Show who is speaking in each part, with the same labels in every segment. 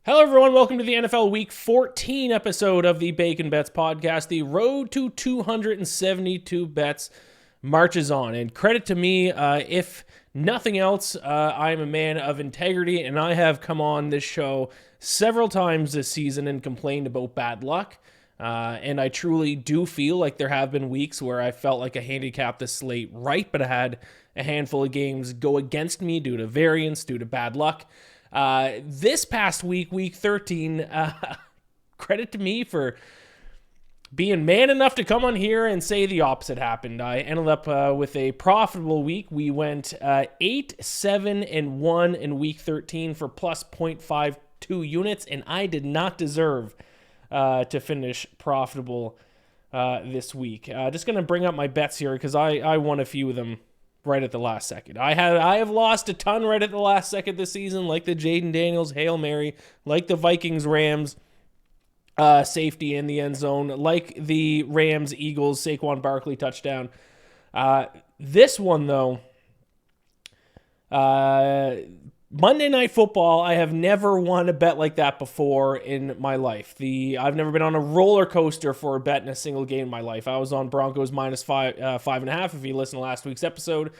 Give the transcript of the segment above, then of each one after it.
Speaker 1: Hello, everyone. Welcome to the NFL Week 14 episode of the Bacon Bets podcast. The road to 272 bets marches on. And credit to me, if nothing else, I'm a man of integrity, and I have come on this show several times this season and complained about bad luck. And I truly do feel like there have been weeks where I felt like I handicapped the slate right, but I had a handful of games go against me due to variance, due to bad luck. This past week, week 13, credit to me for being man enough to come on here and say the opposite happened. I ended up with a profitable week. We went 8-7-1 in week 13 for plus 0.52 units, and I did not deserve to finish profitable this week. Just going to bring up my bets here because I won a few of them right at the last second. I have lost a ton right at the last second this season, like the Jaden Daniels Hail Mary, like the Vikings Rams safety in the end zone, like the Rams Eagles Saquon Barkley touchdown. This one though, Monday Night Football, I have never won a bet like that before in my life. I've never been on a roller coaster for a bet in a single game in my life. I was on Broncos minus 5.5. If you listen to last week's episode,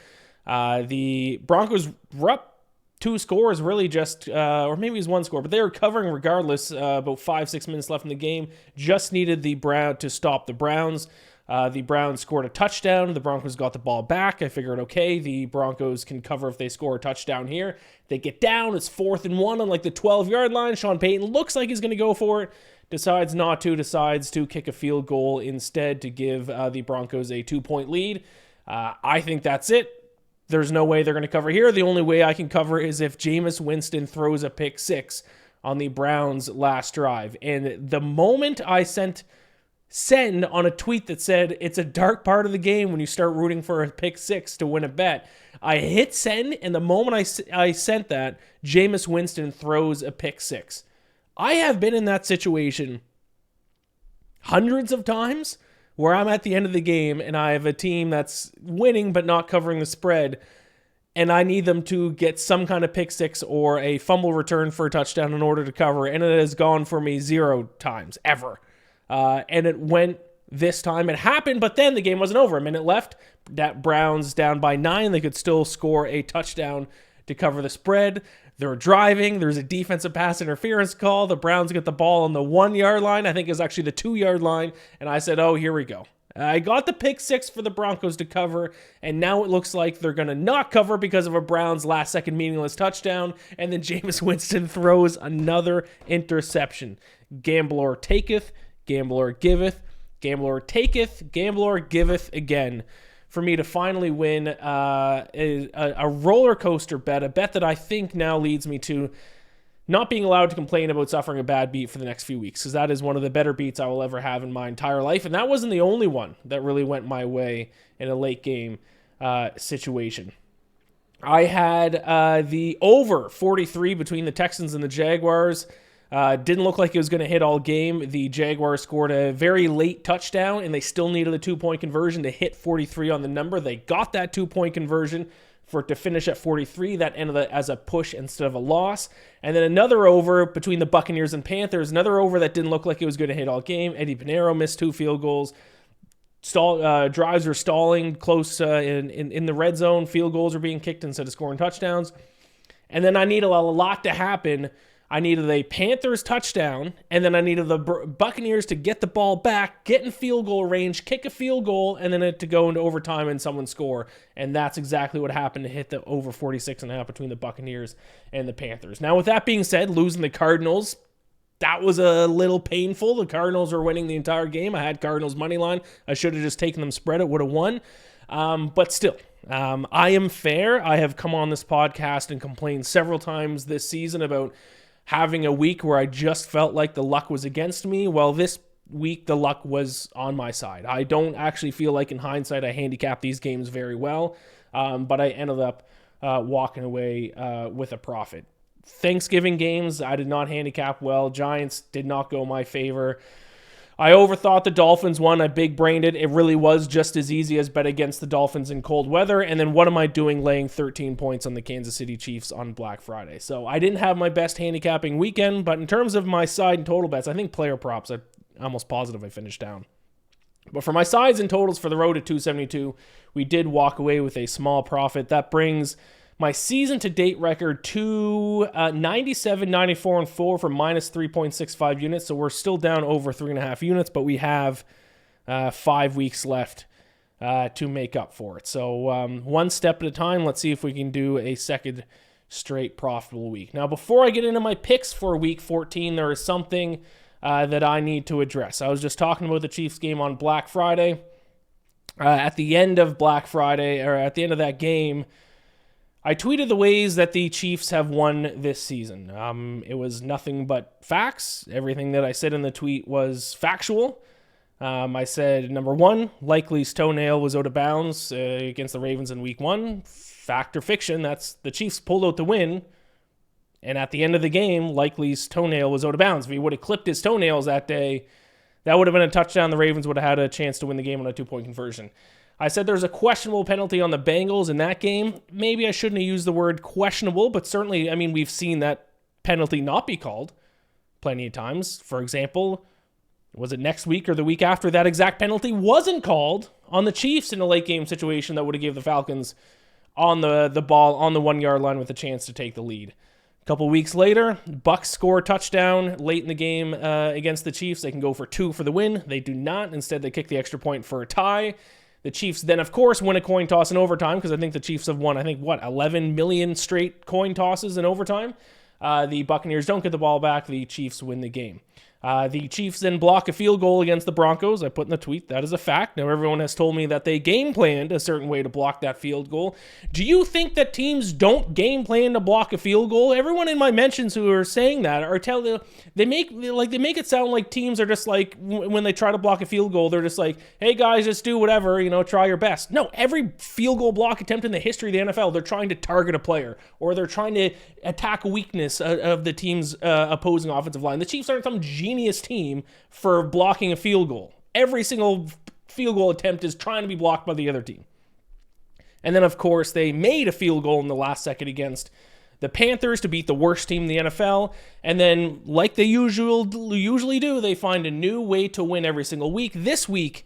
Speaker 1: the Broncos were up 2 scores, really just, or maybe it was 1 score, but they were covering regardless. About 5-6 minutes left in the game. Just needed the Brown to stop the Browns. The Browns scored a touchdown. The Broncos got the ball back. I figured, okay, the Broncos can cover if they score a touchdown here. They get down. It's 4th and 1 on like the 12-yard line. Sean Payton looks like he's going to go for it. Decides not to. Decides to kick a field goal instead to give the Broncos a 2-point lead. I think that's it. There's no way they're going to cover here. The only way I can cover is if Jameis Winston throws a pick six on the Browns' last drive. And the moment I send on a tweet that said it's a dark part of the game when you start rooting for a pick six to win a bet, I hit send, and the moment I sent that, Jameis Winston throws a pick six. I have been in that situation hundreds of times where I'm at the end of the game and I have a team that's winning but not covering the spread, and I need them to get some kind of pick six or a fumble return for a touchdown in order to cover, and it has gone for me 0 times, ever. And it went this time. It happened, but then the game wasn't over. A minute left. That Browns down by 9. They could still score a touchdown to cover the spread. They're driving. There's a defensive pass interference call. The Browns get the ball on the 1-yard line. I think it's actually the 2-yard line. And I said, oh, here we go. I got the pick six for the Broncos to cover, and now it looks like they're going to not cover because of a Browns last-second meaningless touchdown, and then Jameis Winston throws another interception. Gambler taketh, gambler giveth, gambler taketh, gambler giveth again. For me to finally win a roller coaster bet, a bet that I think now leads me to not being allowed to complain about suffering a bad beat for the next few weeks, because that is one of the better beats I will ever have in my entire life, and that wasn't the only one that really went my way in a late game situation. I had the over 43 between the Texans and the Jaguars. Didn't look like it was going to hit all game. The Jaguars scored a very late touchdown, and they still needed a 2-point conversion to hit 43 on the number. They got that 2-point conversion for it to finish at 43. That ended as a push instead of a loss. And then another over between the Buccaneers and Panthers. Another over that didn't look like it was going to hit all game. Eddie Pinheiro missed 2 field goals. Drives are stalling close in the red zone. Field goals are being kicked instead of scoring touchdowns. And then I needed a lot to happen. I needed a Panthers touchdown, and then I needed the Buccaneers to get the ball back, get in field goal range, kick a field goal, and then it to go into overtime and someone score. And that's exactly what happened to hit the over 46.5 between the Buccaneers and the Panthers. Now, with that being said, losing the Cardinals, that was a little painful. The Cardinals were winning the entire game. I had Cardinals money line. I should have just taken them spread. It would have won. But still, I am fair. I have come on this podcast and complained several times this season about having a week where I just felt like the luck was against me. Well, this week the luck was on my side. I don't actually feel like in hindsight I handicapped these games very well, but I ended up walking away with a profit. Thanksgiving games, I did not handicap well. Giants did not go my favor. I overthought the Dolphins one. I big-brained it. It really was just as easy as bet against the Dolphins in cold weather. And then what am I doing laying 13 points on the Kansas City Chiefs on Black Friday? So I didn't have my best handicapping weekend, but in terms of my side and total bets, I think player props, I'm almost positive I finished down. But for my sides and totals for the road at 272, we did walk away with a small profit. That brings my season-to-date record to 97, 94, and 4 for minus 3.65 units. So we're still down over 3.5 units, but we have 5 weeks left to make up for it. So one step at a time. Let's see if we can do a second straight profitable week. Now, before I get into my picks for Week 14, there is something that I need to address. I was just talking about the Chiefs game on Black Friday. At the end of Black Friday, or at the end of that game, I tweeted the ways that the Chiefs have won this season. It was nothing but facts. Everything that I said in the tweet was factual. I said, number one, Likely's toenail was out of bounds against the Ravens in Week 1. Fact or fiction, that's the Chiefs pulled out the win. And at the end of the game, Likely's toenail was out of bounds. If he would have clipped his toenails that day, that would have been a touchdown. The Ravens would have had a chance to win the game on a 2-point conversion. I said there's a questionable penalty on the Bengals in that game. Maybe I shouldn't have used the word questionable, but certainly, I mean, we've seen that penalty not be called plenty of times. For example, was it next week or the week after that exact penalty wasn't called on the Chiefs in a late game situation that would have gave the Falcons on the ball on the 1 yard line with a chance to take the lead. A couple weeks later, Bucs score a touchdown late in the game against the Chiefs. They can go for 2 for the win. They do not. Instead, they kick the extra point for a tie. The Chiefs then, of course, win a coin toss in overtime because I think the Chiefs have won, 11 million straight coin tosses in overtime. The Buccaneers don't get the ball back. The Chiefs win the game. The Chiefs then block a field goal against the Broncos. I put in the tweet, that is a fact. Now, everyone has told me that they game planned a certain way to block that field goal. Do you think that teams don't game plan to block a field goal? Everyone in my mentions who are saying that they make it sound like teams are just like, when they try to block a field goal, they're just like, hey guys, just do whatever, try your best. No, every field goal block attempt in the history of the NFL, they're trying to target a player or they're trying to attack a weakness of the team's opposing offensive line. The Chiefs aren't some genius team for blocking a field goal. Every single field goal attempt is trying to be blocked by the other team. And then, of course, they made a field goal in the last second against the Panthers to beat the worst team in the NFL. And then, like they usually do, they find a new way to win every single week. This week,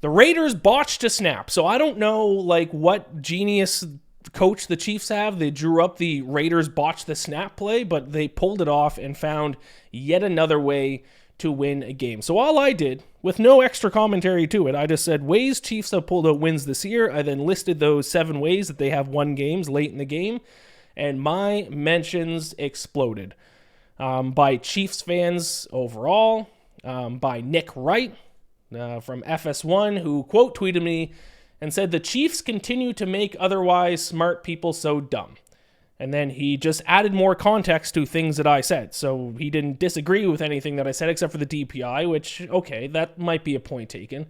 Speaker 1: the Raiders botched a snap. So I don't know what genius coach the Chiefs have. They drew up the Raiders botched the snap play, but they pulled it off and found yet another way to win a game. So all I did, with no extra commentary to it, I just said ways Chiefs have pulled out wins this year. I then listed those 7 ways that they have won games late in the game, and my mentions exploded. By Chiefs fans overall, by Nick Wright from FS1, who quote tweeted me and said, the Chiefs continue to make otherwise smart people so dumb. And then he just added more context to things that I said. So he didn't disagree with anything that I said except for the DPI, which, okay, that might be a point taken.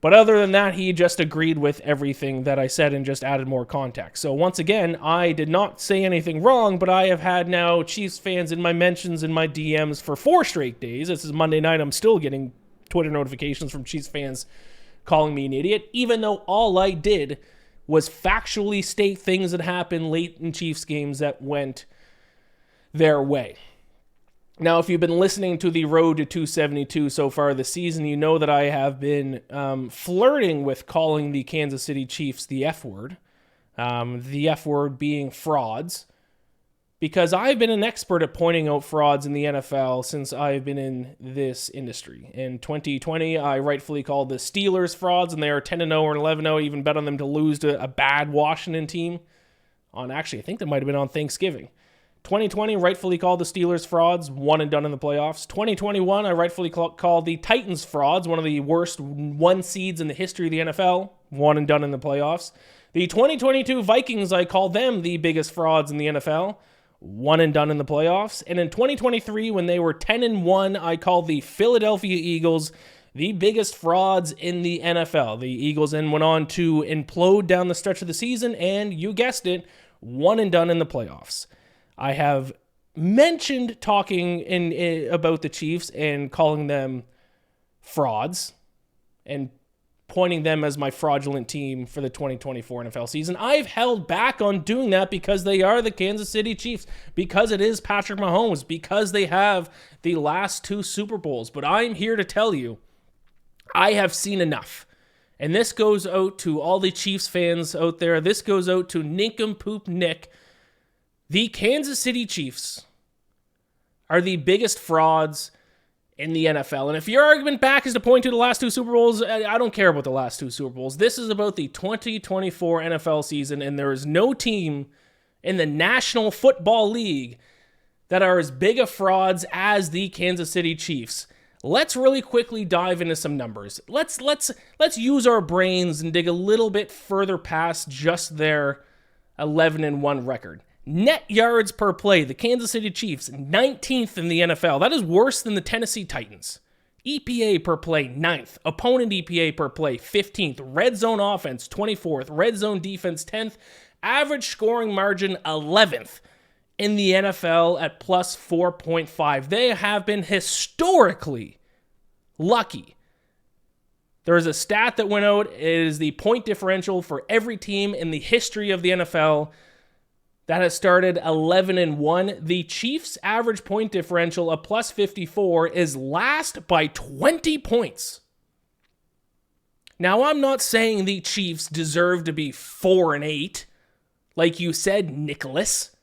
Speaker 1: But other than that, he just agreed with everything that I said and just added more context. So once again, I did not say anything wrong, but I have had now Chiefs fans in my mentions in my DMs for 4 straight days. This is Monday night. I'm still getting Twitter notifications from Chiefs fans calling me an idiot, even though all I did was factually state things that happened late in Chiefs games that went their way. Now, if you've been listening to the road to 272 so far this season, you know that I have been flirting with calling the Kansas City Chiefs the F word. The F word being frauds. Because I've been an expert at pointing out frauds in the NFL since I've been in this industry. In 2020, I rightfully called the Steelers frauds, and they are 10-0 or 11-0. Even bet on them to lose to a bad Washington team. I think that might have been on Thanksgiving. 2020, rightfully called the Steelers frauds, one and done in the playoffs. 2021, I rightfully called the Titans frauds, one of the worst 1 seeds in the history of the NFL, one and done in the playoffs. The 2022 Vikings, I called them the biggest frauds in the NFL. One and done in the playoffs. And in 2023, when they were 10-1, I called the Philadelphia Eagles the biggest frauds in the NFL. The Eagles then went on to implode down the stretch of the season, and you guessed it, one and done in the playoffs. I have mentioned talking about the Chiefs and calling them frauds and pointing them as my fraudulent team for the 2024 NFL season. I've held back on doing that because they are the Kansas City Chiefs, because it is Patrick Mahomes, because they have the last 2 Super Bowls. But I'm here to tell you, I have seen enough. And this goes out to all the Chiefs fans out there. This goes out to Nincompoop Nick. The Kansas City Chiefs are the biggest frauds in the NFL. And if your argument back is to point to the last 2 Super Bowls, I don't care about the last 2 Super Bowls. This is about the 2024 NFL season, and there is no team in the National Football League that are as big of frauds as the Kansas City Chiefs. Let's really quickly dive into some numbers. Let's use our brains and dig a little bit further past just their 11-1 record. Net yards per play, the Kansas City Chiefs, 19th in the NFL. That is worse than the Tennessee Titans. EPA per play, 9th. Opponent EPA per play, 15th. Red zone offense, 24th. Red zone defense, 10th. Average scoring margin, 11th in the NFL at plus 4.5. They have been historically lucky. There is a stat that went out. It is the point differential for every team in the history of the NFL that has started 11-1. The Chiefs' average point differential of plus 54 is last by 20 points. Now, I'm not saying the Chiefs deserve to be 4-8, like you said, Nicholas.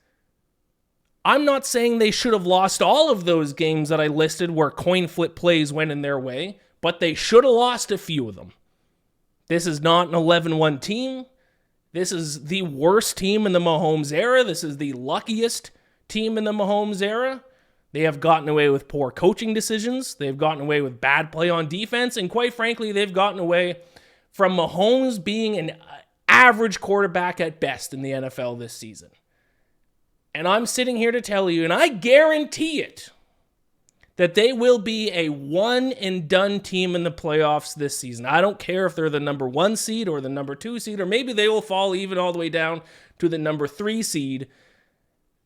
Speaker 1: I'm not saying they should have lost all of those games that I listed where coin flip plays went in their way, but they should have lost a few of them. This is not an 11-1 team. This is the worst team in the Mahomes era. This is the luckiest team in the Mahomes era. They have gotten away with poor coaching decisions. They've gotten away with bad play on defense. And quite frankly, they've gotten away from Mahomes being an average quarterback at best in the NFL this season. And I'm sitting here to tell you, and I guarantee it, that they will be a one-and-done team in the playoffs this season. I don't care if they're the number 1 seed or the number 2 seed, or maybe they will fall even all the way down to the number 3 seed.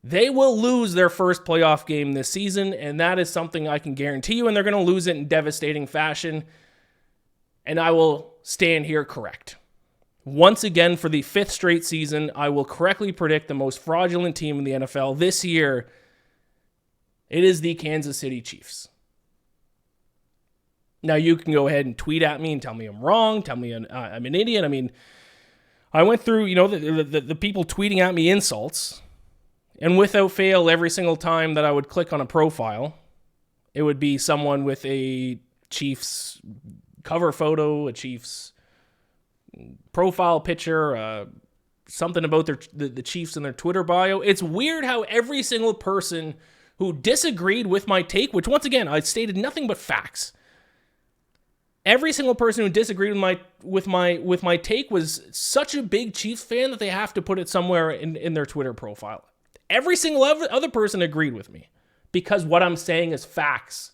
Speaker 1: They will lose their first playoff game this season, and that is something I can guarantee you, and they're going to lose it in devastating fashion, and I will stand here correct. Once again, for the 5th straight season, I will correctly predict the most fraudulent team in the NFL this year. It is the Kansas City Chiefs. Now, you can go ahead and tweet at me and tell me I'm wrong, tell me I'm an idiot. I mean, I went through, the people tweeting at me insults, and without fail, every single time that I would click on a profile, it would be someone with a Chiefs cover photo, a Chiefs profile picture, something about the Chiefs in their Twitter bio. It's weird how every single person who disagreed with my take, which once again, I stated nothing but facts. Every single person who disagreed with my take was such a big Chiefs fan that they have to put it somewhere in their Twitter profile. Every single other person agreed with me because what I'm saying is facts.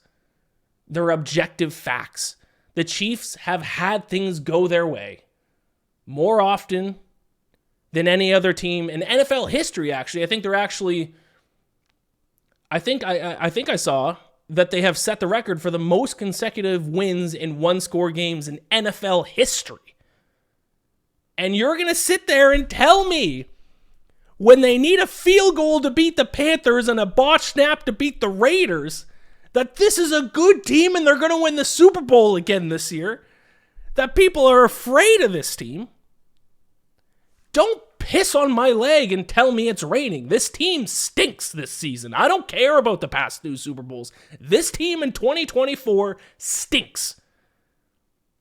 Speaker 1: They're objective facts. The Chiefs have had things go their way more often than any other team in NFL history, actually. I think I saw that they have set the record for the most consecutive wins in one-score games in NFL history. And you're going to sit there and tell me when they need a field goal to beat the Panthers and a botch snap to beat the Raiders that this is a good team and they're going to win the Super Bowl again this year, that people are afraid of this team. Don't piss on my leg and tell me it's raining. This team stinks this season. I don't care about the past 2 Super Bowls. This team in 2024 stinks.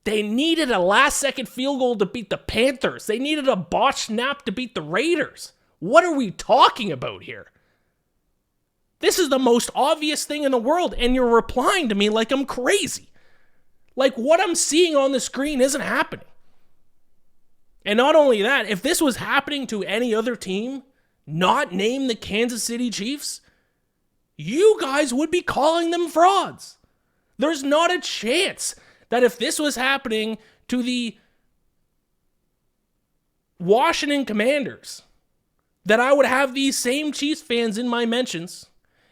Speaker 1: They needed a last-second field goal to beat the Panthers. They needed a botched snap to beat the Raiders. What are we talking about here? This is the most obvious thing in the world, and you're replying to me like I'm crazy. Like what I'm seeing on the screen isn't happening. And not only that, if this was happening to any other team, not named the Kansas City Chiefs, you guys would be calling them frauds. There's not a chance that if this was happening to the Washington Commanders, that I would have these same Chiefs fans in my mentions,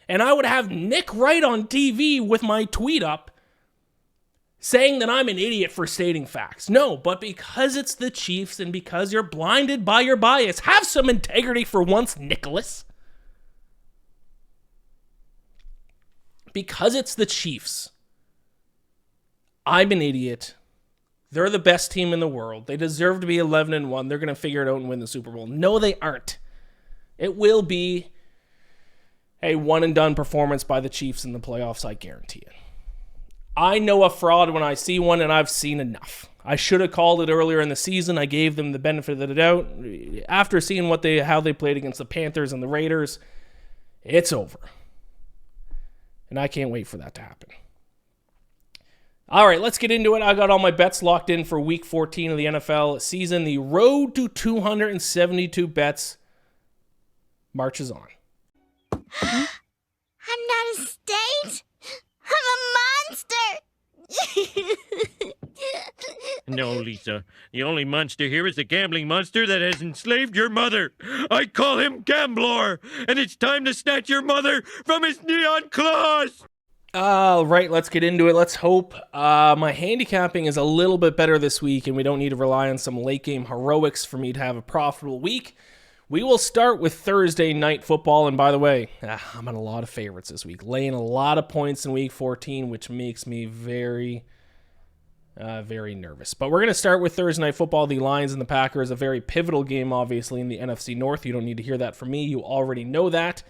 Speaker 1: and I would have Nick Wright on TV with my tweet up, saying that I'm an idiot for stating facts. No, but because it's the Chiefs and because you're blinded by your bias, have some integrity for once, Nicholas. Because it's the Chiefs, I'm an idiot. They're the best team in the world. They deserve to be 11-1. They're going to figure it out and win the Super Bowl. No, they aren't. It will be a one-and-done performance by the Chiefs in the playoffs, I guarantee it. I know a fraud when I see one, and I've seen enough. I should have called it earlier in the season. I gave them the benefit of the doubt. After seeing how they played against the Panthers and the Raiders, it's over. And I can't wait for that to happen. All right, let's get into it. I got all my bets locked in for Week 14 of the NFL season. The road to 272 bets marches on.
Speaker 2: I'm not a state. I'm a monster.
Speaker 3: No, Lisa. The only monster here is the gambling monster that has enslaved your mother. I call him Gambler, and it's time to snatch your mother from his neon claws.
Speaker 1: All right, let's get into it. Let's hope my handicapping is a little bit better this week, and we don't need to rely on some late-game heroics for me to have a profitable week. We will start with Thursday night football, and by the way, I'm on a lot of favorites this week, laying a lot of points in Week 14, which makes me very, very nervous. But we're going to start with Thursday night football. The Lions and the Packers, a very pivotal game, obviously, in the NFC North. You don't need to hear that from me. You already know that.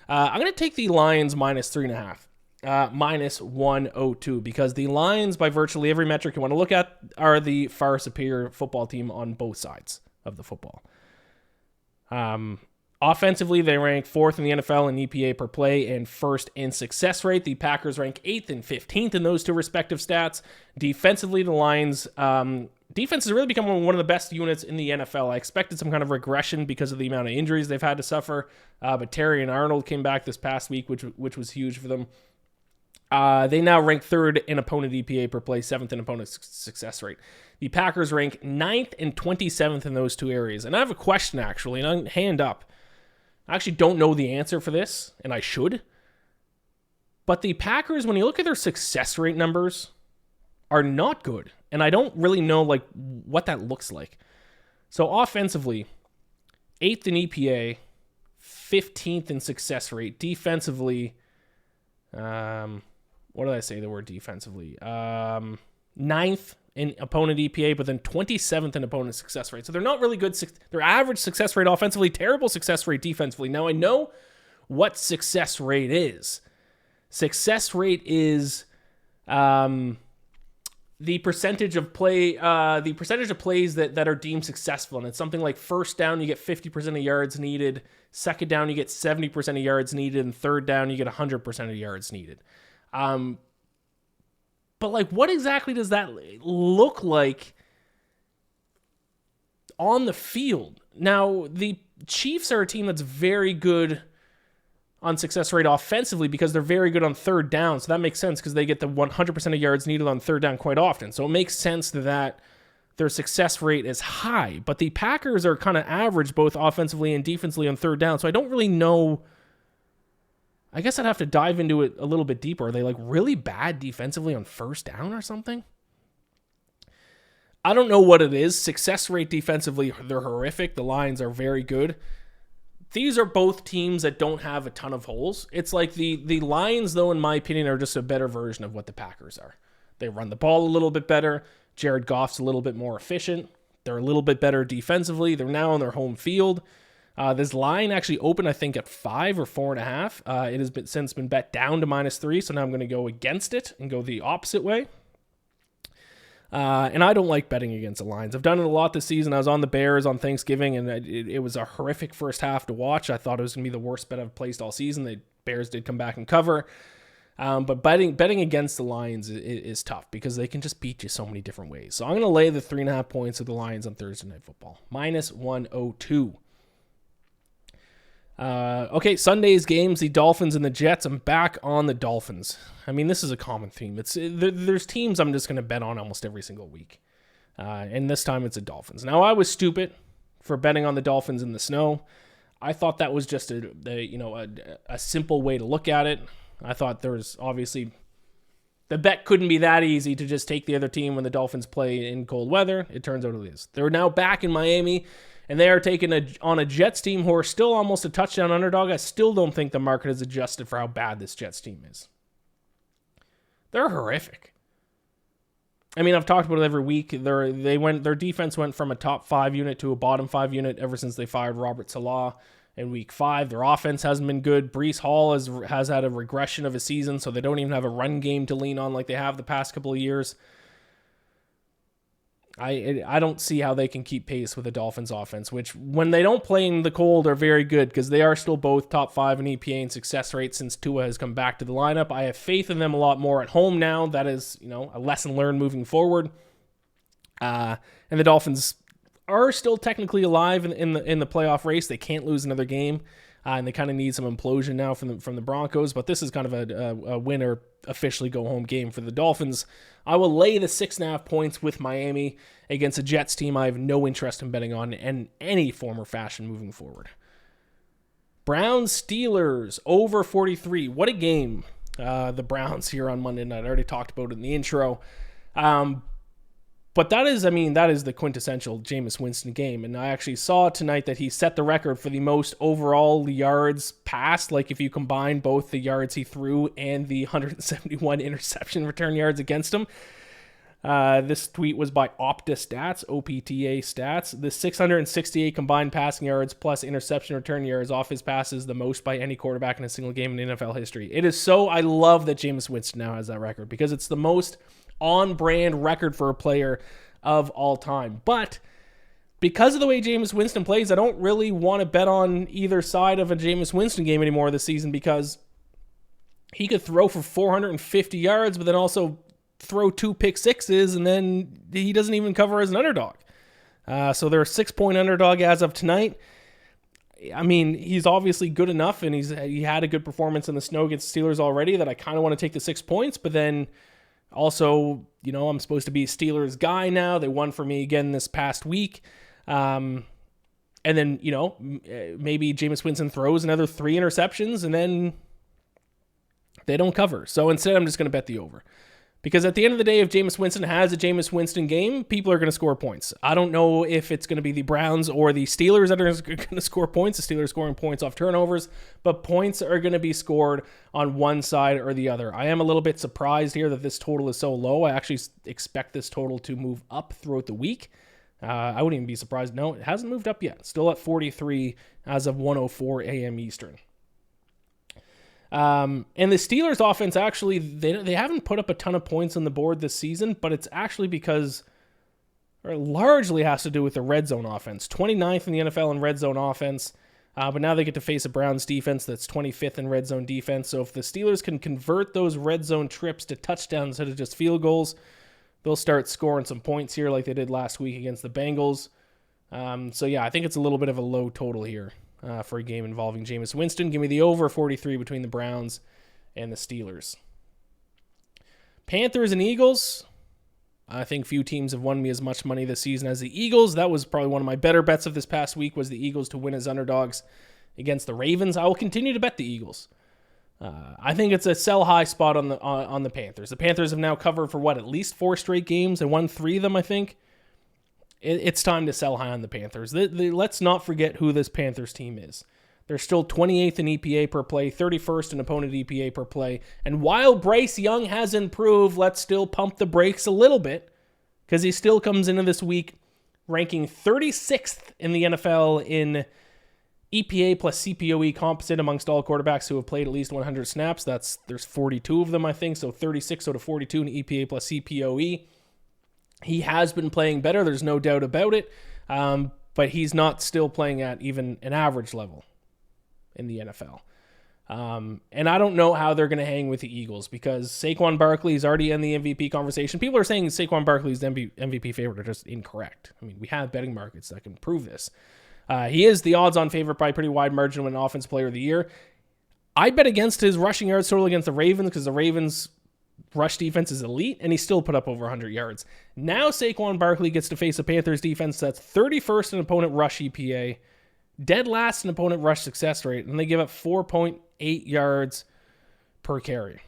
Speaker 1: I'm going to take the Lions minus 3.5, minus 102, because the Lions, by virtually every metric you want to look at, are the far superior football team on both sides of the football. Offensively, they rank 4th in the NFL in EPA per play and 1st in success rate. The Packers rank 8th and 15th in those two respective stats. Defensively, the Lions' defense has really become one of the best units in the NFL. I expected some kind of regression because of the amount of injuries they've had to suffer, but Terry and Arnold came back this past week, which was huge for them. They now rank 3rd in opponent EPA per play, 7th in opponent success rate. The Packers rank 9th and 27th in those two areas. And I have a question, actually, and I'm hand up. I actually don't know the answer for this, and I should. But the Packers, when you look at their success rate numbers, are not good. And I don't really know what that looks like. So offensively, 8th in EPA, 15th in success rate. Defensively, what did I say the word defensively? 9th in opponent EPA, but then 27th in opponent success rate. So they're not really good. Their average success rate offensively, terrible success rate defensively. Now I know what success rate is. Success rate is the percentage of play, the percentage of plays that are deemed successful. And it's something like first down, you get 50% of yards needed. Second down, you get 70% of yards needed. And third down, you get 100% of yards needed. But what exactly does that look like on the field? Now, the Chiefs are a team that's very good on success rate offensively because they're very good on third down. So that makes sense because they get the 100% of yards needed on third down quite often. So it makes sense that their success rate is high. But the Packers are kind of average both offensively and defensively on third down. So I don't really know. I guess I'd have to dive into it a little bit deeper. Are they really bad defensively on first down or something? I don't know what it is. Success rate defensively, they're horrific. The Lions are very good. These are both teams that don't have a ton of holes. It's like the Lions, though, in my opinion, are just a better version of what the Packers are. They run the ball a little bit better. Jared Goff's a little bit more efficient. They're a little bit better defensively. They're now on their home field. This line actually opened, I think, at 5 or 4.5. It has since been bet down to -3, so now I'm going to go against it and go the opposite way. And I don't like betting against the Lions. I've done it a lot this season. I was on the Bears on Thanksgiving, and it was a horrific first half to watch. I thought it was going to be the worst bet I've placed all season. The Bears did come back and cover. But betting against the Lions is tough because they can just beat you so many different ways. So I'm going to lay the 3.5 points of the Lions on Thursday Night Football. -102. Okay, Sunday's games, the Dolphins and the Jets. I'm back on the Dolphins. I mean, this is a common theme. There's teams I'm just going to bet on almost every single week. And this time it's the Dolphins. Now, I was stupid for betting on the Dolphins in the snow. I thought that was just a simple way to look at it. I thought there was obviously The bet couldn't be that easy to just take the other team when the Dolphins play in cold weather. It turns out it is. They're now back in Miami, and they are taking on a Jets team who are still almost a touchdown underdog. I still don't think the market has adjusted for how bad this Jets team is. They're horrific. I mean, I've talked about it every week. Their defense went from a top 5 unit to a bottom 5 unit ever since they fired Robert Saleh in week 5. Their offense hasn't been good. Breece Hall has had a regression of a season, so they don't even have a run game to lean on like they have the past couple of years. I don't see how they can keep pace with the Dolphins offense, which when they don't play in the cold are very good because they are still both top 5 in EPA and success rate since Tua has come back to the lineup. I have faith in them a lot more at home now. That is, a lesson learned moving forward. And the Dolphins are still technically alive in the playoff race. They can't lose another game, and they kind of need some implosion now from the Broncos. But this is kind of a winner officially go home game for the Dolphins. I will lay the 6.5 points with Miami against a Jets team I have no interest in betting on in any form or fashion moving forward. Browns Steelers over 43. What a game, the Browns here on Monday night. I already talked about it in the intro. But that is the quintessential Jameis Winston game. And I actually saw tonight that he set the record for the most overall yards passed. Like if you combine both the yards he threw and the 171 interception return yards against him. This tweet was by Opta Stats, OPTA Stats. The 668 combined passing yards plus interception return yards off his passes, the most by any quarterback in a single game in NFL history. I love that Jameis Winston now has that record because it's the most on-brand record for a player of all time. But because of the way Jameis Winston plays, I don't really want to bet on either side of a Jameis Winston game anymore this season because he could throw for 450 yards, but then also throw 2 pick sixes, and then he doesn't even cover as an underdog. So they're a 6-point underdog as of tonight. I mean, he's obviously good enough, and he had a good performance in the snow against the Steelers already that I kind of want to take the 6 points, but then also, I'm supposed to be a Steelers guy now. They won for me again this past week. And then, maybe Jameis Winston throws another 3 interceptions and then they don't cover. So instead, I'm just going to bet the over. Because at the end of the day, if Jameis Winston has a Jameis Winston game, people are going to score points. I don't know if it's going to be the Browns or the Steelers that are going to score points. The Steelers scoring points off turnovers, but points are going to be scored on one side or the other. I am a little bit surprised here that this total is so low. I actually expect this total to move up throughout the week. I wouldn't even be surprised. No, it hasn't moved up yet. Still at 43 as of 1:04 a.m. Eastern. And the Steelers offense, actually, they haven't put up a ton of points on the board this season, but it's actually because, or largely has to do with the red zone offense. 29th in the NFL in red zone offense, but now they get to face a Browns defense that's 25th in red zone defense. So if the Steelers can convert those red zone trips to touchdowns instead of just field goals, they'll start scoring some points here like they did last week against the Bengals. So yeah, I think it's a little bit of a low total here. For a game involving Jameis Winston. Give me the over 43 between the Browns and the Steelers. Panthers and Eagles. I think few teams have won me as much money this season as the Eagles. That was probably one of my better bets of this past week, was the Eagles to win as underdogs against the Ravens. I will continue to bet the Eagles. I think it's a sell high spot on the Panthers. The Panthers have now covered for at least 4 straight games and won 3 of them, I think. It's time to sell high on the Panthers. Let's not forget who this Panthers team is. They're still 28th in EPA per play, 31st in opponent EPA per play. And while Bryce Young has improved, let's still pump the brakes a little bit because he still comes into this week ranking 36th in the NFL in EPA plus CPOE composite amongst all quarterbacks who have played at least 100 snaps. There's 42 of them, I think, so 36 out of 42 in EPA plus CPOE. He has been playing better, there's no doubt about it, but he's not still playing at even an average level in the NFL. And I don't know how they're going to hang with the Eagles because Saquon Barkley is already in the MVP conversation. People are saying Saquon Barkley is the MVP favorite. Are just incorrect. I mean, we have betting markets that can prove this. He is the odds-on favorite by a pretty wide margin to win Offensive Player of the Year. I bet against his rushing yards total against the Ravens because the Ravens' rush defense is elite, and he still put up over 100 yards. Now Saquon Barkley gets to face a Panthers defense that's 31st in opponent rush EPA, dead last in opponent rush success rate, and they give up 4.8 yards per carry.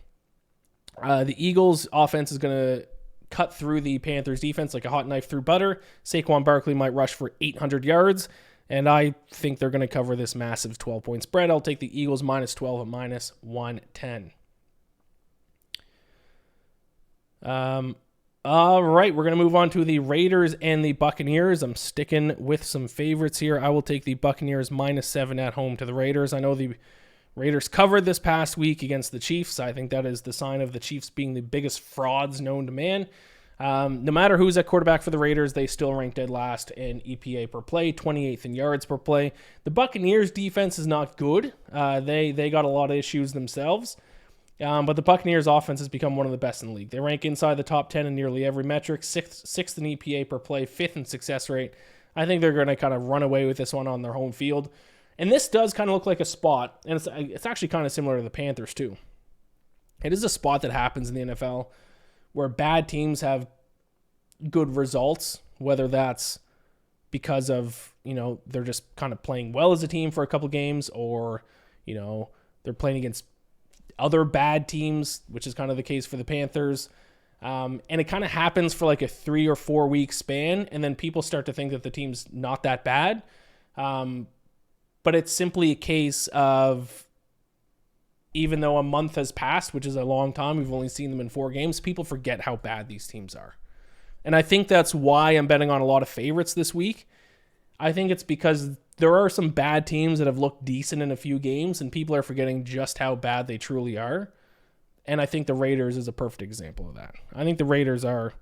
Speaker 1: The Eagles' offense is going to cut through the Panthers' defense like a hot knife through butter. Saquon Barkley might rush for 800 yards, and I think they're going to cover this massive 12-point spread. I'll take the Eagles minus 12 at minus 110. All right, we're going to move on to the Raiders and the Buccaneers. I'm sticking with some favorites here. I will take the Buccaneers minus 7 at home to the Raiders. I know the Raiders covered this past week against the Chiefs. I think that is the sign of the Chiefs being the biggest frauds known to man. No matter who's at quarterback for the Raiders, they still rank dead last in EPA per play, 28th in yards per play. The Buccaneers' defense is not good. They got a lot of issues themselves. But the Buccaneers' offense has become one of the best in the league. They rank inside the top 10 in nearly every metric, sixth in EPA per play, 5th in success rate. I think they're going to kind of run away with this one on their home field. And this does kind of look like a spot, and it's actually kind of similar to the Panthers too. It is a spot that happens in the NFL where bad teams have good results, whether that's because of, they're just kind of playing well as a team for a couple games, or, they're playing against other bad teams, which is kind of the case for the Panthers. And it kind of happens for like a 3 or 4 week span, and then people start to think that the team's not that bad. But it's simply a case of, even though a month has passed, which is a long time, we've only seen them in 4 games, people forget how bad these teams are. And I think that's why I'm betting on a lot of favorites this week. I think it's because there are some bad teams that have looked decent in a few games, and people are forgetting just how bad they truly are. And I think the Raiders is a perfect example of that. I think the Raiders are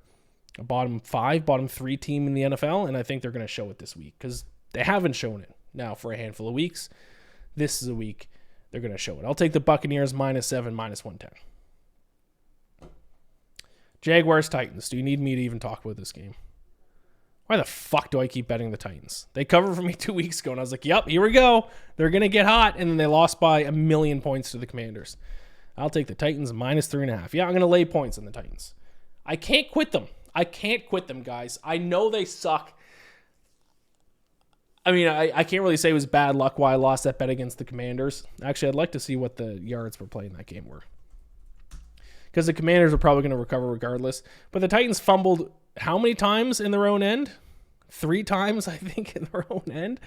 Speaker 1: a bottom 5, bottom 3 team in the NFL, and I think they're going to show it this week because they haven't shown it now for a handful of weeks. This is a week they're going to show it. I'll take the Buccaneers minus 7, minus 110. Jaguars, Titans. Do you need me to even talk about this game? Why the fuck do I keep betting the Titans? They covered for me 2 weeks ago, and I was like, yep, here we go. They're going to get hot, and then they lost by 1,000,000 points to the Commanders. I'll take the Titans minus 3.5. Yeah, I'm going to lay points on the Titans. I can't quit them. I can't quit them, guys. I know they suck. I mean, I can't really say it was bad luck why I lost that bet against the Commanders. Actually, I'd like to see what the yards per play in that game were, because the Commanders are probably going to recover regardless. But the Titans fumbled how many times in their own end? 3 times, I think, in their own end.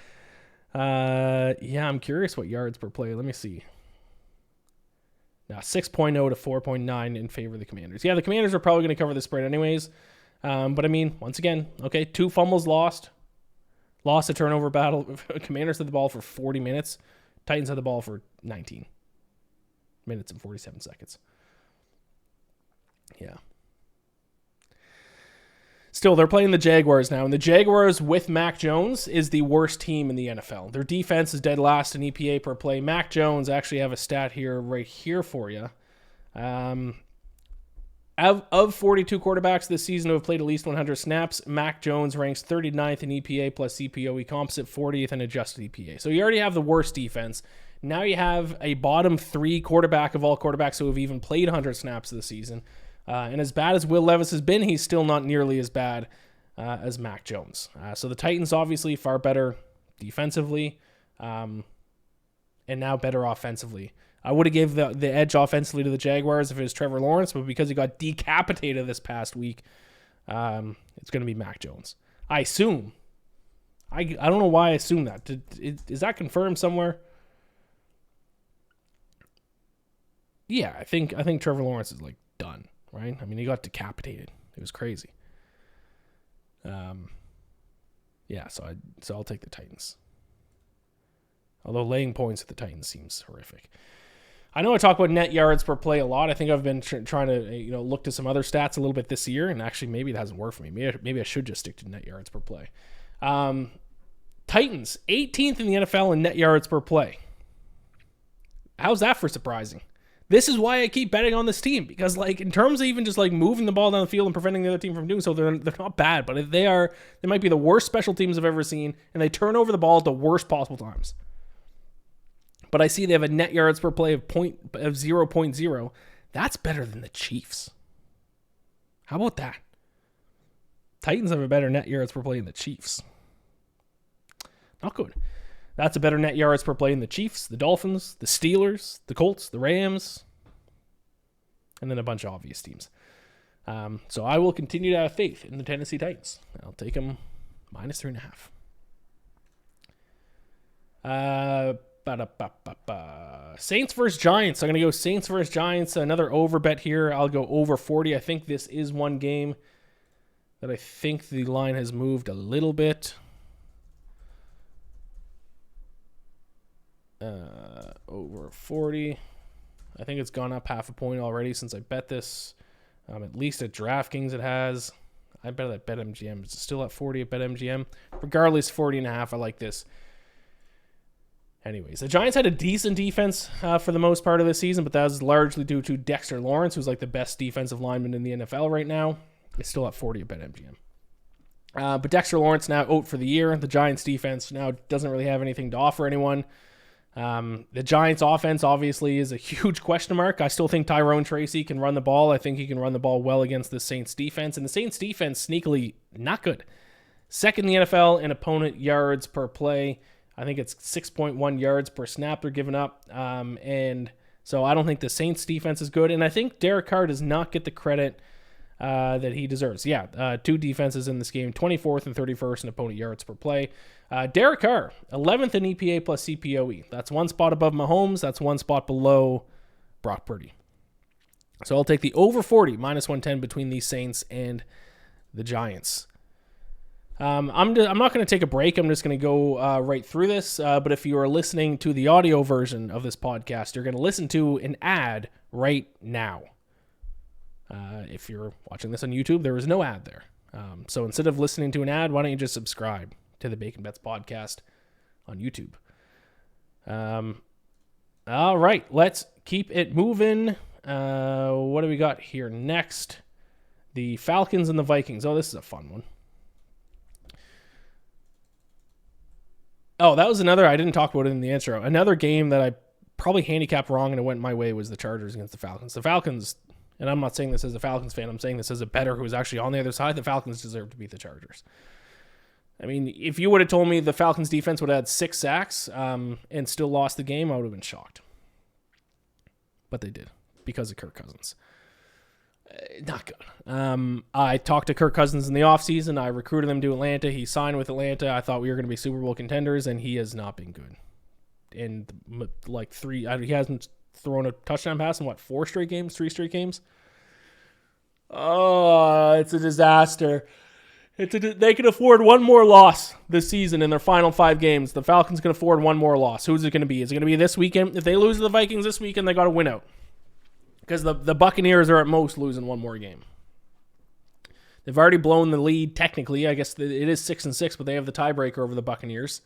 Speaker 1: Yeah, I'm curious what yards per play. Let me see. Now, 6.0 to 4.9 in favor of the Commanders. Yeah, the Commanders are probably going to cover the spread anyways. But I mean, once again, okay, 2 fumbles lost. Lost a turnover battle. Commanders had the ball for 40 minutes. Titans had the ball for 19 minutes and 47 seconds. Yeah. Still, they're playing the Jaguars now, and the Jaguars with Mac Jones is the worst team in the NFL. Their defense is dead last in EPA per play. Mac Jones, actually have a stat here right here for you. Of 42 quarterbacks this season who have played at least 100 snaps, Mac Jones ranks 39th in EPA plus CPOE composite, 40th in adjusted EPA. So you already have the worst defense. Now you have a bottom 3 quarterback of all quarterbacks who have even played 100 snaps this season. And as bad as Will Levis has been, he's still not nearly as bad as Mac Jones. So the Titans obviously far better defensively, and now better offensively. I would have gave the edge offensively to the Jaguars if it was Trevor Lawrence, but because he got decapitated this past week, it's going to be Mac Jones. I assume. I don't know why I assume that. Is that confirmed somewhere? Yeah, I think Trevor Lawrence is like done, right? I mean, he got decapitated. It was crazy. Yeah, so I'll take the Titans. Although laying points at the Titans seems horrific. I know I talk about net yards per play a lot. I think I've been trying to look to some other stats a little bit this year, and actually maybe it hasn't worked for me. Maybe I should just stick to net yards per play. Titans, 18th in the NFL in net yards per play. How's that for surprising? This is why I keep betting on this team, because like in terms of even just like moving the ball down the field and preventing the other team from doing so, they're not bad, but they might be the worst special teams I've ever seen, and they turn over the ball at the worst possible times. But I see they have a net yards per play of 0.0. That's better than the Chiefs. How about that? Titans have a better net yards per play than the Chiefs. Not good. That's a better net yards per play than the Chiefs, the Dolphins, the Steelers, the Colts, the Rams. and then a bunch of obvious teams. So I will continue to have faith in the Tennessee Titans. I'll take them minus 3.5. Saints versus Giants. I'm going to go Saints versus Giants. Another over bet here. I'll go over 40. I think this is one game that I think the line has moved a little bit. Over 40. I think it's gone up half a point already since I bet this. At least at DraftKings it has. I bet at BetMGM. It's still at 40 at BetMGM. Regardless, 40.5. I like this. Anyways, the Giants had a decent defense for the most part of the season, but that was largely due to Dexter Lawrence, who's like the best defensive lineman in the NFL right now. It's still at 40 at BetMGM. But Dexter Lawrence now out for the year. The Giants defense now doesn't really have anything to offer anyone. The Giants offense obviously is a huge question mark. I still think Tyrone Tracy can run the ball. I think he can run the ball well against the Saints defense. And the Saints defense, sneakily, not good. Second in the NFL in opponent yards per play. I think it's 6.1 yards per snap they're giving up. And so I don't think the Saints defense is good. And I think Derek Carr does not get the credit that he deserves. Yeah, two defenses in this game, 24th and 31st in opponent yards per play. Derek Carr, 11th in EPA plus CPOE. That's one spot above Mahomes. That's one spot below Brock Purdy. So I'll take the over 40, minus 110 between the Saints and the Giants. I'm not going to take a break. I'm just going to go right through this. But if you are listening to the audio version of this podcast, you're going to listen to an ad right now. If you're watching this on YouTube, there is no ad there. So instead of listening to an ad, why don't you just subscribe to the Bacon Bets podcast on YouTube? All right, let's keep it moving. What do we got here next? The Falcons and the Vikings. Oh, this is a fun one. Oh, that was another, I didn't talk about it in the intro. Another game that I probably handicapped wrong and it went my way was the Chargers against the Falcons. The Falcons, and I'm not saying this as a Falcons fan, I'm saying this as a bettor who was actually on the other side. The Falcons deserve to beat the Chargers. I mean, if you would have told me the Falcons defense would have had 6 sacks and still lost the game, I would have been shocked. But they did because of Kirk Cousins. Not good. I talked to Kirk Cousins in the offseason. I recruited him to Atlanta. He signed with Atlanta. I thought we were going to be Super Bowl contenders, and he has not been good. In like he hasn't thrown a touchdown pass in 3 straight games? Oh, it's a disaster. They can afford one more loss this season in their final 5 games. The Falcons can afford one more loss. Who's it going to be? Is it going to be this weekend? If they lose to the Vikings this weekend, they got to win out. Because the Buccaneers are at most losing one more game. They've already blown the lead technically. I guess it is 6-6, but they have the tiebreaker over the Buccaneers.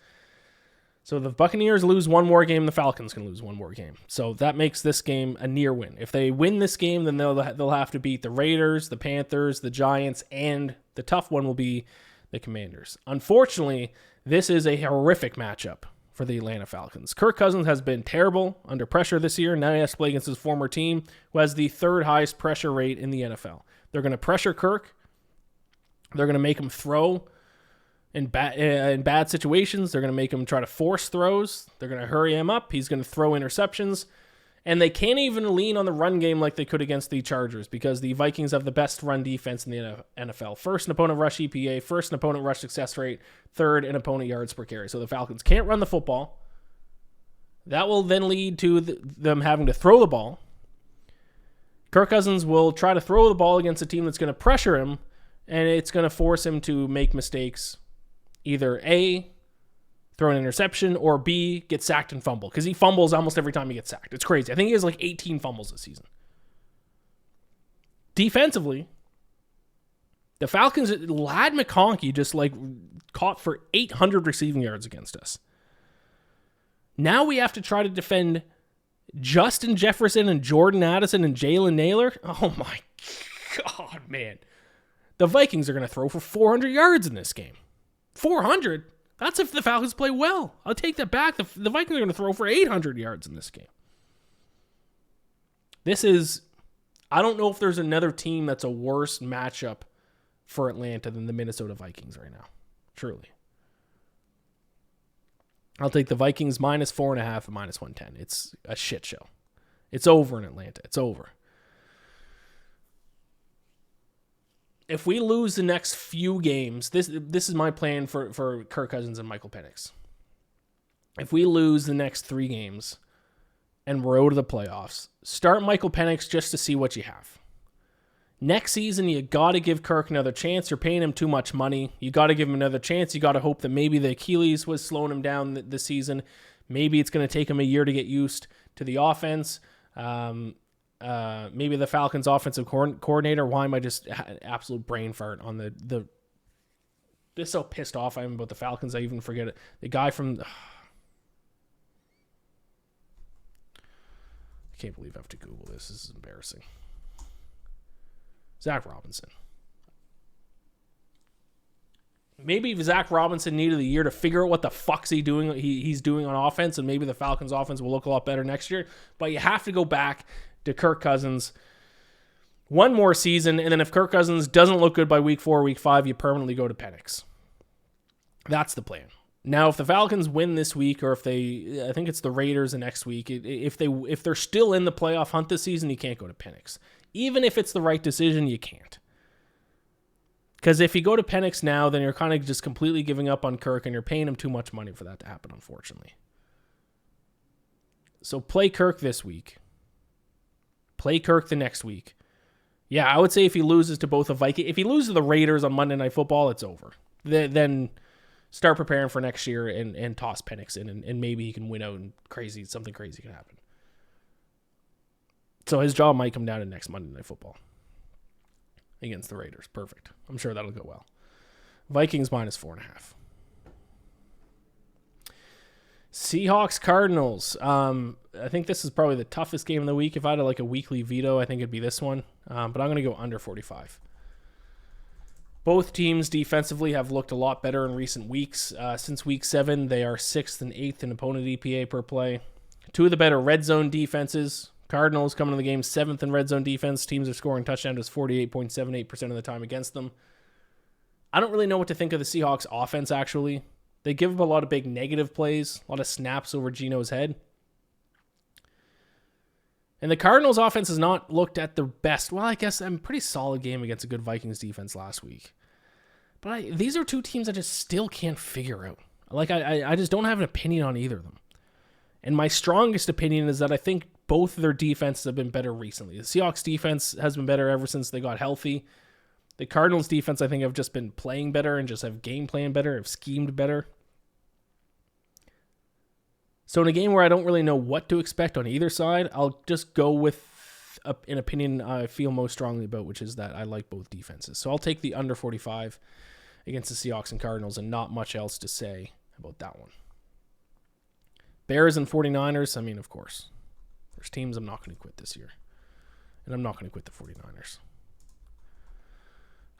Speaker 1: So the Buccaneers lose one more game, the Falcons can lose one more game. So that makes this game a near win. If they win this game, then they'll have to beat the Raiders, the Panthers, the Giants, and the tough one will be the Commanders. Unfortunately, this is a horrific matchup for the Atlanta Falcons. Kirk Cousins has been terrible under pressure this year. Now he has to play against his former team, who has the 3rd highest pressure rate in the NFL. They're going to pressure Kirk. They're going to make him throw in bad situations. They're going to make him try to force throws. They're going to hurry him up. He's going to throw interceptions. And they can't even lean on the run game like they could against the Chargers because the Vikings have the best run defense in the NFL. First in opponent rush EPA, first in opponent rush success rate, 3rd in opponent yards per carry. So the Falcons can't run the football. That will then lead to them having to throw the ball. Kirk Cousins will try to throw the ball against a team that's going to pressure him, and it's going to force him to make mistakes. Either A, throw an interception, or B, get sacked and fumble. Because he fumbles almost every time he gets sacked. It's crazy. I think he has like 18 fumbles this season. Defensively, the Falcons, Ladd McConkey just like caught for 800 receiving yards against us. Now we have to try to defend Justin Jefferson and Jordan Addison and Jalen Naylor. Oh my God, man. The Vikings are going to throw for 400 yards in this game. 400? That's if the Falcons play well. I'll take that back. The Vikings are going to throw for 800 yards in this game. I don't know if there's another team that's a worse matchup for Atlanta than the Minnesota Vikings right now. Truly. I'll take the Vikings minus 4.5 and minus 110. It's a shit show. It's over in Atlanta. It's over. if we lose the next few games, this is my plan for Kirk Cousins and Michael Penix. If we lose the next 3 games and we're out of the playoffs, start Michael Penix just to see what you have. Next season, you got to give Kirk another chance. You're paying him too much money. You got to give him another chance. You got to hope that maybe the Achilles was slowing him down this season. Maybe it's going to take him a year to get used to the offense. Maybe the Falcons offensive coordinator. Why am I just an absolute brain fart on the just so pissed off I am about the Falcons. I even forget it. The guy from... I can't believe I have to Google this. This is embarrassing. Zach Robinson. Maybe if Zach Robinson needed a year to figure out what the fuck's he's doing on offense, and maybe the Falcons offense will look a lot better next year. But you have to go back to Kirk Cousins one more season, and then if Kirk Cousins doesn't look good by week 4 or week 5, you permanently go to Penix. That's the plan. Now, if the Falcons win this week, or if I think it's the Raiders the next week, if they're still in the playoff hunt this season, you can't go to Penix. Even if it's the right decision, you can't. Because if you go to Penix now, then you're kind of just completely giving up on Kirk, and you're paying him too much money for that to happen, unfortunately. So play Kirk this week. Play Kirk the next week. Yeah, I would say if he loses to both the Vikings, if he loses to the Raiders on Monday Night Football, it's over. Then start preparing for next year and toss Penix in, and maybe he can win out and something crazy can happen. So his job might come down to next Monday Night Football against the Raiders. Perfect. I'm sure that'll go well. Vikings -4.5. Seahawks Cardinals. I think this is probably the toughest game of the week. If I had a weekly veto, I think it'd be this one. But I'm going to go under 45. Both teams defensively have looked a lot better in recent weeks. Since week 7, they are 6th and 8th in opponent EPA per play. 2 of the better red zone defenses. Cardinals coming to the game 7th in red zone defense. Teams are scoring touchdowns 48.78% of the time against them. I don't really know what to think of the Seahawks offense, actually. They give up a lot of big negative plays, a lot of snaps over Geno's head. And the Cardinals offense has not looked at their best. Well, I guess a pretty solid game against a good Vikings defense last week. But these are 2 teams I just still can't figure out. I just don't have an opinion on either of them. And my strongest opinion is that I think both of their defenses have been better recently. The Seahawks defense has been better ever since they got healthy. The Cardinals defense, I think, have just been playing better and just have game plan better, have schemed better. So in a game where I don't really know what to expect on either side, I'll just go with an opinion I feel most strongly about, which is that I like both defenses. So I'll take the under 45 against the Seahawks and Cardinals, and not much else to say about that one. Bears and 49ers, I mean, of course. There's teams I'm not going to quit this year. And I'm not going to quit the 49ers.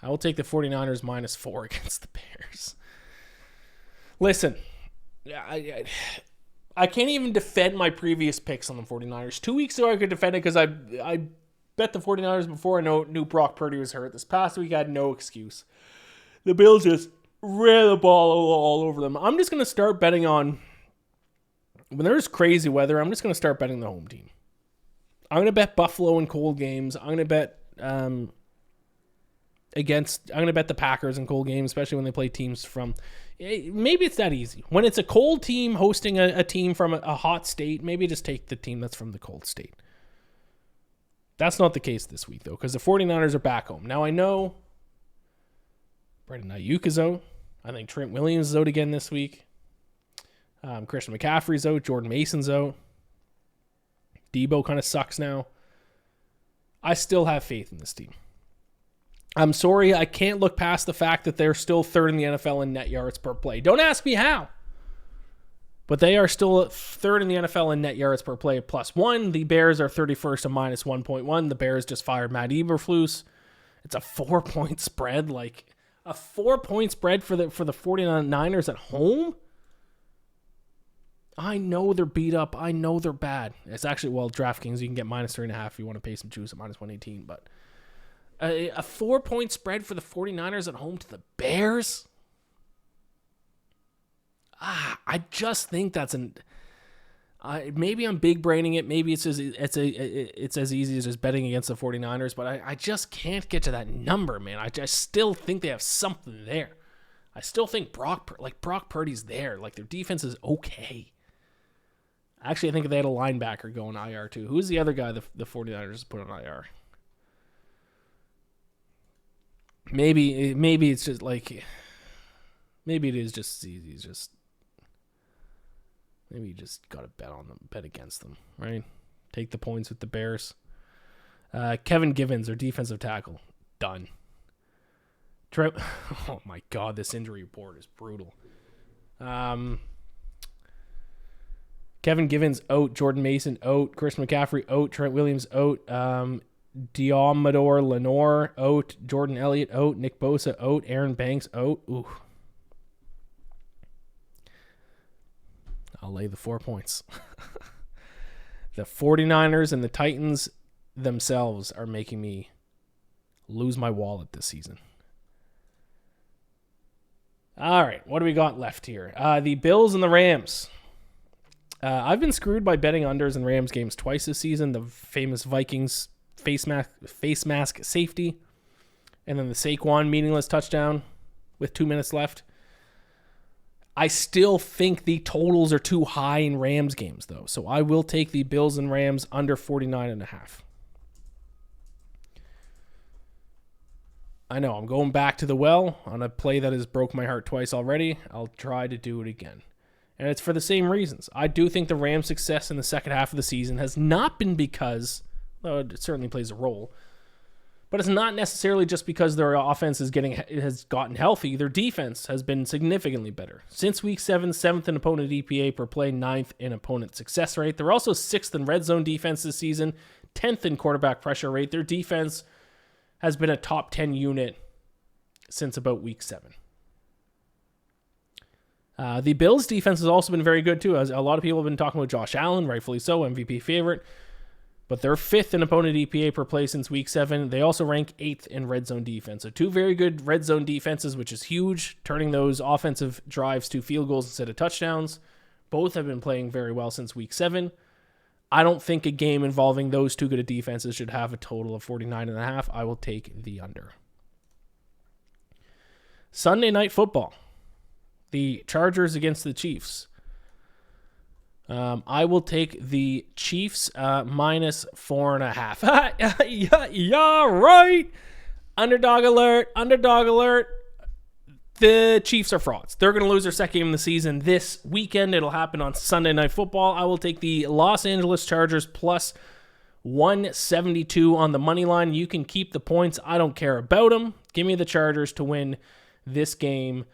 Speaker 1: I will take the 49ers -4 against the Bears. Listen, I can't even defend my previous picks on the 49ers. 2 weeks ago, I could defend it because I bet the 49ers before I knew Brock Purdy was hurt. This past week, I had no excuse. The Bills just ran the ball all over them. I'm just going to start betting on... When there's crazy weather, I'm just going to start betting the home team. I'm going to bet Buffalo in cold games. I'm going to bet I'm going to bet the Packers in cold games, especially when they play teams from... Maybe it's that easy. When it's a cold team hosting a team from a hot state, maybe just take the team that's from the cold state. That's not the case this week, though, because the 49ers are back home. Now, I know Brandon Ayuk is out. I think Trent Williams is out again this week. Christian McCaffrey's out. Jordan Mason's out. Debo kind of sucks now. I still have faith in this team. I'm sorry, I can't look past the fact that they're still 3rd in the NFL in net yards per play. Don't ask me how. But they are still 3rd in the NFL in net yards per play +1. The Bears are 31st at -1.1. The Bears just fired Matt Eberflus. It's a 4-point spread. A 4-point spread for the 49ers at home? I know they're beat up. I know they're bad. It's actually, DraftKings, you can get -3.5 if you want to pay some juice at -118. But a 4-point spread for the 49ers at home to the Bears? I just think that's Maybe I'm big braining it. Maybe it's as easy as just betting against the 49ers, but I just can't get to that number, man. I just still think they have something there. I still think Brock Purdy's there. Like, their defense is okay. Actually, I think they had a linebacker going IR too. Who's the other guy the 49ers put on IR? Maybe it's just like, maybe it is just easy. It's just, maybe you just got to bet against them, right? Take the points with the Bears. Kevin Givens, their defensive tackle, done. Oh my God, this injury report is brutal. Kevin Givens out, Jordan Mason out, Chris McCaffrey out, Trent Williams out, Diamador Lenore out, Jordan Elliott out, Nick Bosa out, Aaron Banks out. Ooh. I'll lay the 4 points. The 49ers and the Titans themselves are making me lose my wallet this season. All right, what do we got left here? The Bills and the Rams. I've been screwed by betting unders in Rams games twice this season. The famous Vikings face mask safety, and then the Saquon meaningless touchdown with 2 minutes left. I still think the totals are too high in Rams games, though. So I will take the Bills and Rams under 49.5. I know, I'm going back to the well on a play that has broke my heart twice already. I'll try to do it again. And it's for the same reasons. I do think the Rams' success in the second half of the season has not been because, though it certainly plays a role, but it's not necessarily just because their offense has gotten healthy. Their defense has been significantly better. Since week 7, 7th in opponent EPA per play, 9th in opponent success rate. They're also 6th in red zone defense this season, 10th in quarterback pressure rate. Their defense has been a top 10 unit since about week 7. The Bills' defense has also been very good, too. As a lot of people have been talking about Josh Allen, rightfully so, MVP favorite. But they're 5th in opponent EPA per play since week 7. They also rank 8th in red zone defense. So 2 very good red zone defenses, which is huge, turning those offensive drives to field goals instead of touchdowns. Both have been playing very well since week 7. I don't think a game involving those 2 good of defenses should have a total of 49.5. I will take the under. Sunday Night Football. The Chargers against the Chiefs. I will take the Chiefs minus 4.5. Yeah, right. Underdog alert. Underdog alert. The Chiefs are frauds. They're going to lose their second game of the season this weekend. It'll happen on Sunday Night Football. I will take the Los Angeles Chargers plus 172 on the money line. You can keep the points. I don't care about them. Give me the Chargers to win this game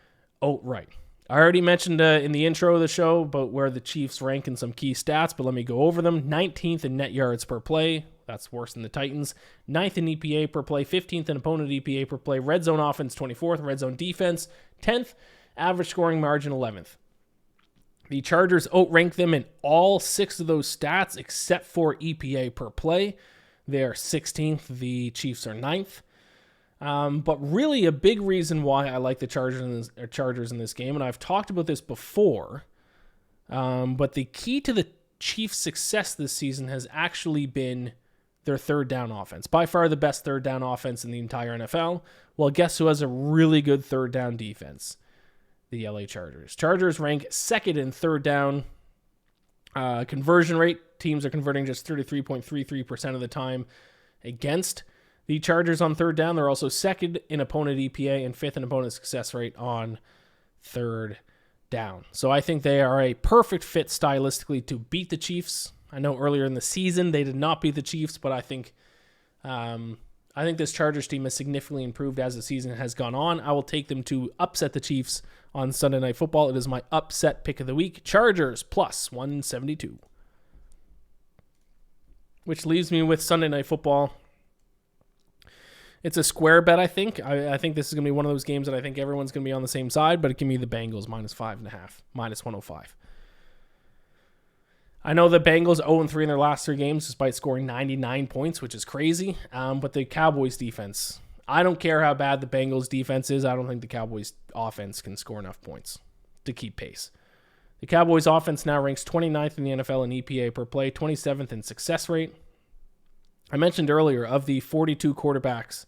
Speaker 1: outright. I already mentioned in the intro of the show about where the Chiefs rank in some key stats, but let me go over them. 19th in net yards per play. That's worse than the Titans. 9th in EPA per play. 15th in opponent EPA per play. Red zone offense, 24th. Red zone defense, 10th. Average scoring margin, 11th. The Chargers outrank them in all 6 of those stats except for EPA per play. They are 16th. The Chiefs are 9th. But really a big reason why I like the Chargers in this game, and I've talked about this before, but the key to the Chiefs' success this season has actually been their third down offense. By far the best third down offense in the entire NFL. Well, guess who has a really good third down defense? The LA Chargers. Chargers rank 2nd in third down conversion rate. Teams are converting just 33.33% of the time against the Chargers on third down. They're also 2nd in opponent EPA and 5th in opponent success rate on third down. So I think they are a perfect fit stylistically to beat the Chiefs. I know earlier in the season they did not beat the Chiefs, but I think this Chargers team has significantly improved as the season has gone on. I will take them to upset the Chiefs on Sunday Night Football. It is my upset pick of the week. Chargers plus 172. Which leaves me with Sunday Night Football. It's a square bet, I think. I think this is going to be one of those games that I think everyone's going to be on the same side, but give me the Bengals minus 5.5, minus 105. I know the Bengals 0-3 in their last 3 games despite scoring 99 points, which is crazy. But the Cowboys defense, I don't care how bad the Bengals defense is. I don't think the Cowboys offense can score enough points to keep pace. The Cowboys offense now ranks 29th in the NFL in EPA per play, 27th in success rate. I mentioned earlier, of the 42 quarterbacks,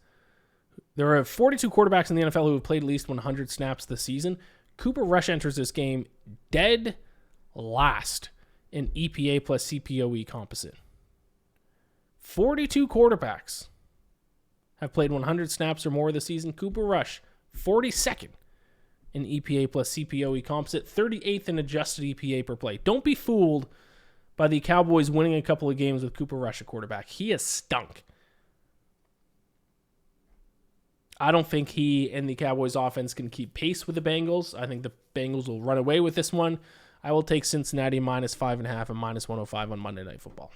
Speaker 1: there are 42 quarterbacks in the NFL who have played at least 100 snaps this season. Cooper Rush enters this game dead last in EPA plus CPOE composite. 42 quarterbacks have played 100 snaps or more this season. Cooper Rush, 42nd in EPA plus CPOE composite, 38th in adjusted EPA per play. Don't be fooled by the Cowboys winning a couple of games with Cooper Rush at quarterback. He has stunk. I don't think he and the Cowboys offense can keep pace with the Bengals. I think the Bengals will run away with this one. I will take Cincinnati minus 5.5 and minus 105 on Monday Night Football.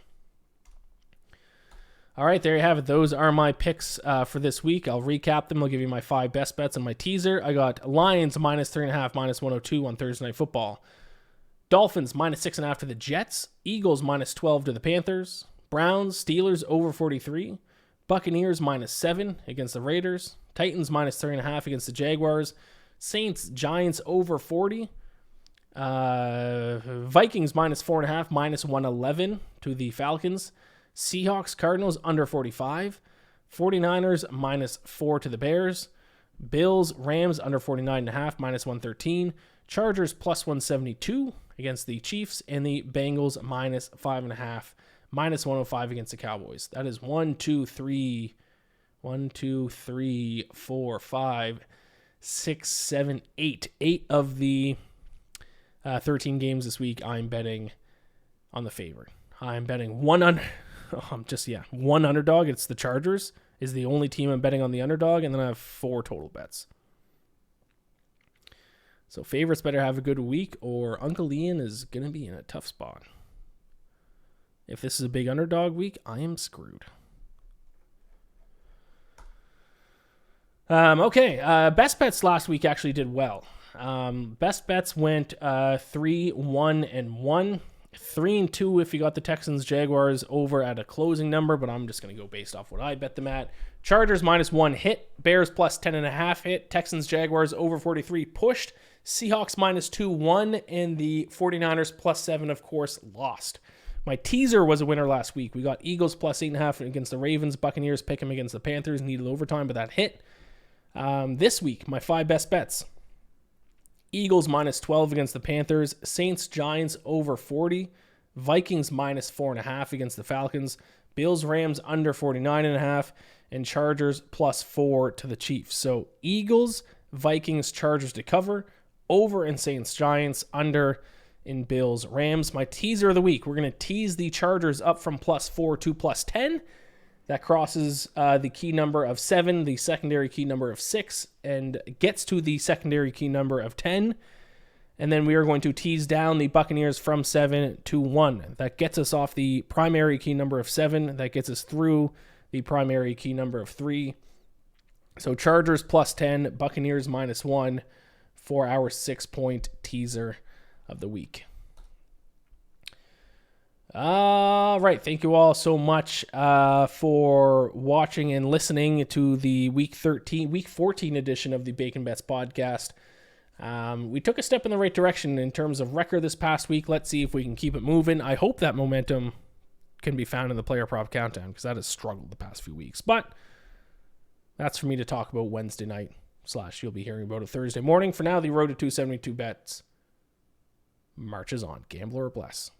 Speaker 1: All right, there you have it. Those are my picks for this week. I'll recap them. I'll give you my 5 best bets and my teaser. I got Lions minus 3.5, minus 102 on Thursday Night Football. Dolphins minus 6.5 to the Jets. Eagles minus 12 to the Panthers. Browns, Steelers over 43. Buccaneers minus 7 against the Raiders. Titans minus 3.5 against the Jaguars. Saints, Giants over 40. Vikings minus 4.5, minus 111 to the Falcons. Seahawks, Cardinals under 45. 49ers minus 4 to the Bears. Bills, Rams under 49.5, minus 113. Chargers plus 172 against the Chiefs. And the Bengals minus 5.5, minus 105 against the Cowboys. That is 8. 8 of the 13 games this week, I'm betting on the favorite. I'm betting one underdog. It's the Chargers is the only team I'm betting on the underdog, and then I have 4 total bets. So favorites better have a good week, or Uncle Iain is going to be in a tough spot. If this is a big underdog week, I am screwed. Okay, best bets last week actually did well. Best bets went 3-1-1, 3-2 if you got the Texans Jaguars over at a closing number, but I'm just going to go based off what I bet them at. Chargers minus 1 hit, Bears plus 10.5 hit, Texans Jaguars over 43 pushed, Seahawks minus 2 won, and the 49ers plus 7 of course lost. My teaser was a winner last week. We got Eagles plus 8.5 against the Ravens, Buccaneers pick 'em against the Panthers, needed overtime, but that hit. This week, my 5 best bets. Eagles minus 12 against the Panthers. Saints, Giants over 40. Vikings minus 4.5 against the Falcons. Bills, Rams under 49.5. And Chargers plus 4 to the Chiefs. So Eagles, Vikings, Chargers to cover. Over in Saints, Giants. Under in Bills, Rams. My teaser of the week. We're going to tease the Chargers up from plus 4 to plus 10. That crosses the key number of 7, the secondary key number of 6, and gets to the secondary key number of 10. And then we are going to tease down the Buccaneers from 7 to 1. That gets us off the primary key number of 7. That gets us through the primary key number of 3. So Chargers plus 10, Buccaneers minus 1 for our 6-point teaser of the week. All right. Thank you all so much for watching and listening to the week 14 edition of the Bacon Bets podcast. We took a step in the right direction in terms of record this past week. Let's see if we can keep it moving. I hope that momentum can be found in the player prop countdown because that has struggled the past few weeks. But that's for me to talk about Wednesday night / you'll be hearing about it Thursday morning. For now, the road to 272 bets marches on. Gambler or bless.